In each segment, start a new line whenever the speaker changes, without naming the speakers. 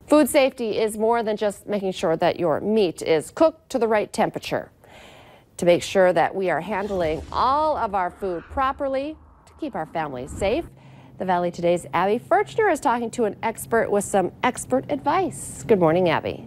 Food safety is more than just making sure that your meat is cooked to the right temperature. To make sure that we are handling all of our food properly to keep our families safe, the Valley Today's Abby Furchner is talking to an expert with some expert advice. Good morning, Abby.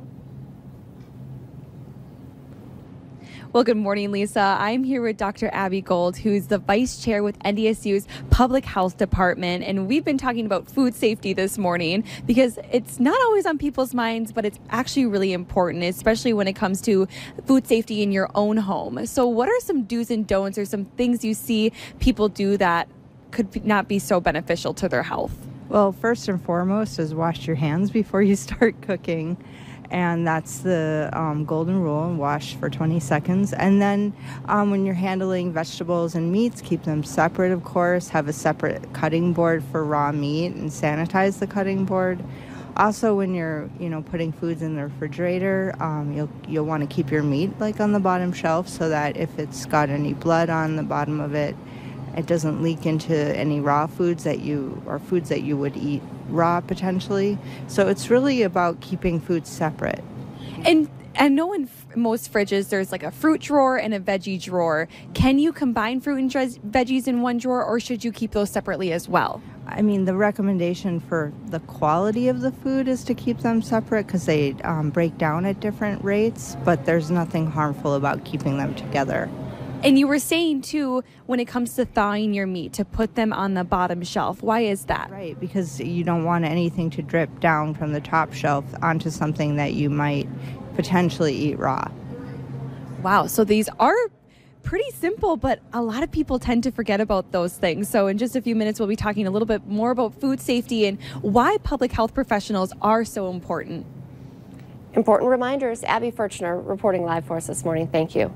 Well, good morning, Lisa. I'm here with Dr. Abby Gold, who's the vice chair with NDSU's Public Health Department. And we've been talking about food safety this morning because it's not always on people's minds, but it's actually really important, especially when it comes to food safety in your own home. So what are some do's and don'ts or some things you see people do that could not be so beneficial to their health?
Well, first and foremost is wash your hands before you start cooking. And that's the golden rule, wash for 20 seconds. And then when you're handling vegetables and meats, keep them separate, of course. Have a separate cutting board for raw meat and sanitize the cutting board. Also, when you're, putting foods in the refrigerator, you'll want to keep your meat on the bottom shelf so that if it's got any blood on the bottom of it, it doesn't leak into any raw foods that you would eat raw potentially. So it's really about keeping food separate.
And I know in most fridges there's a fruit drawer and a veggie drawer. Can you combine fruit and veggies in one drawer, or should you keep those separately as well?
I mean, the recommendation for the quality of the food is to keep them separate because they break down at different rates, but there's nothing harmful about keeping them together.
And you were saying, too, when it comes to thawing your meat, to put them on the bottom shelf. Why is that?
Right, because you don't want anything to drip down from the top shelf onto something that you might potentially eat raw.
Wow, so these are pretty simple, but a lot of people tend to forget about those things. So in just a few minutes, we'll be talking a little bit more about food safety and why public health professionals are so important.
Important reminders. Abby Furchner reporting live for us this morning. Thank you.